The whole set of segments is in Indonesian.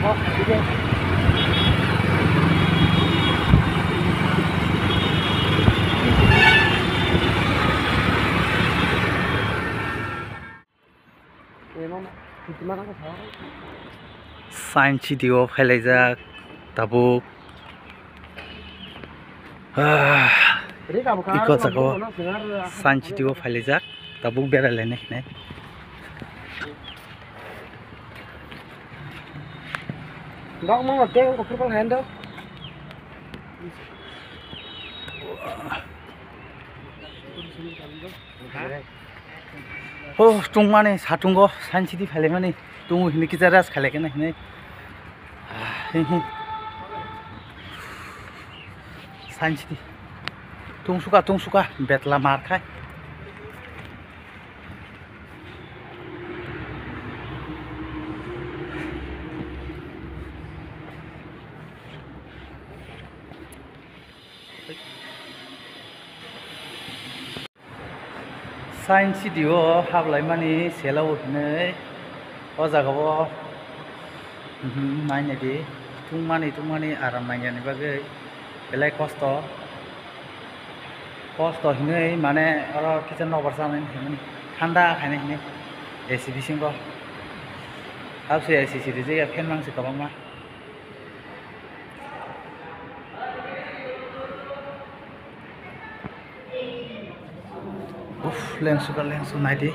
साइन्स सिटियाव फैलायजाक दाबुक इको जागाव साइन्स सिटियाव फैलायजाक दाबुक बेरायलायनाय Đó mong là kêu có con hẹn đâu. Oh, tung mana satung go sains city phale mani tung hini kita ras khale kena hini sains city tung suka betla mar khai signs सिटियाव हाबलाय मानि सेलाव हनै अ जागाव नायनायदि तुंमानि आराम नायनायनि बागै बेलाय खस्थ हनै माने अर किचेन नगर जानायनि माने ठंडा खायनाय हनै एसि बिसिंग हाबसे एसि सिरि जायगा फेन मांसे गोबां मा लेंसु नायदि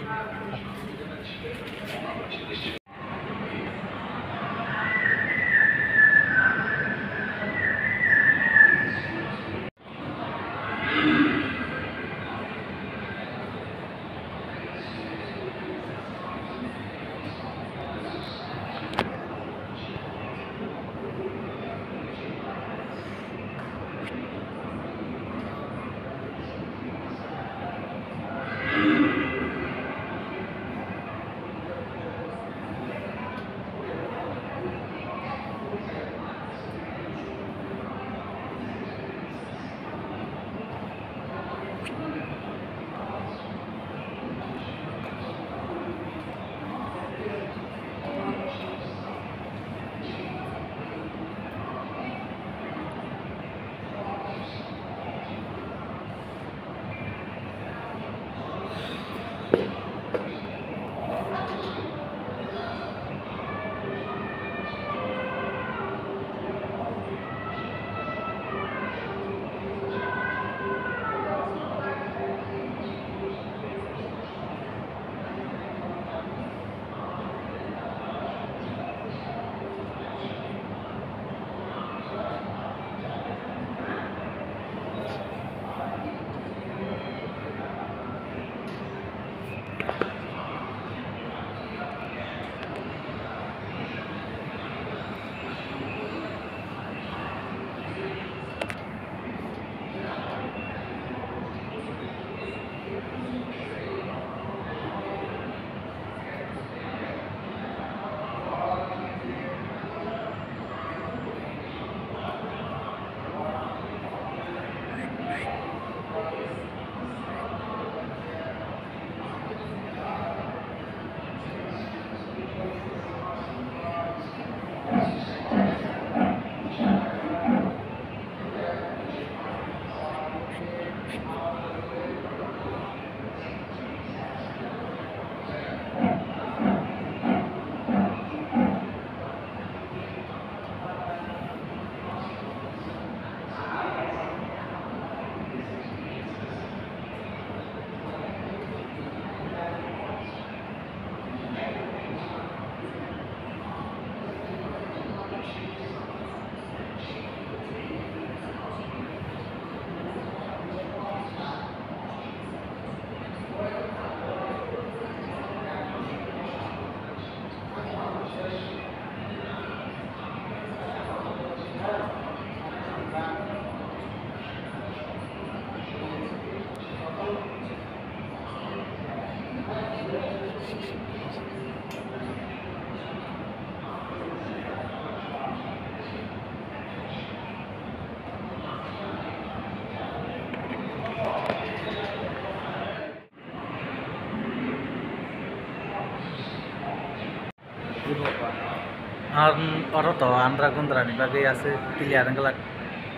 Oro to Andra Gundra ni bagai ase pilihan gelak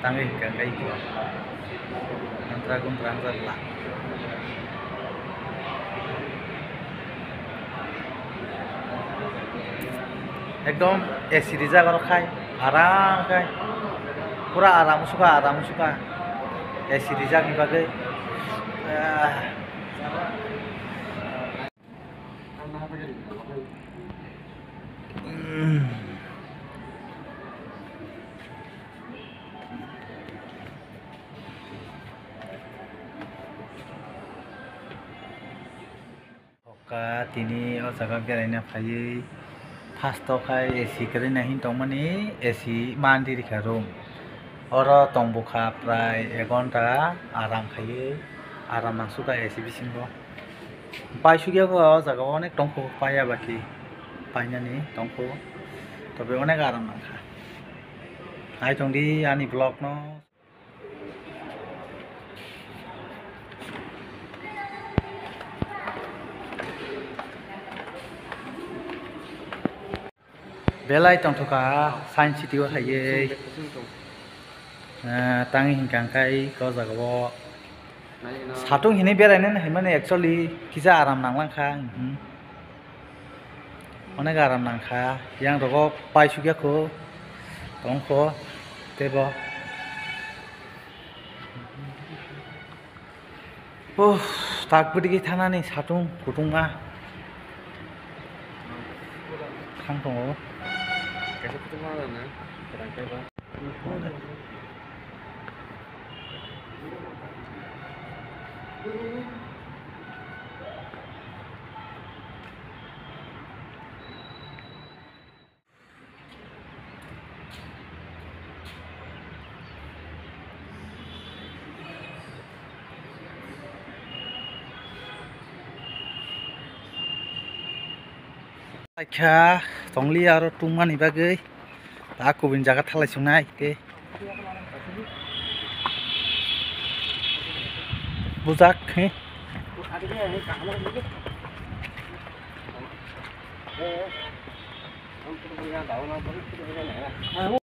tangi hingga kayak gitu. Andra Gundra lah. एकदम एसी रिजा करो खाए आराम खाए पूरा आराम सुखा एसी रिजा की बागे tini o jaga beraina phai first to khai AC kare nahi tongmani AC mandiri kha room oro tongbo kha prai 1 ঘন্টা aram khai aram nangsuka AC bisingo pai sugya ko o jaga onek tongko paya baki painani tongko tobe onek aram nangkha ai tongdi ani vlog no belai tongtoka science city o thaye tangi hingkang kai ko jagao satung hini beraina na himane actually kisa aram nanglangkha onek aram nangkha yang rogo pai sugya ko tongko tebo tak budi thanani satung kutunga khang tongo Kasih kutu mana na? Kerangkai ba? Kha tongli aro tungmani bagai aku bin jaga thalai sungai ke bujak he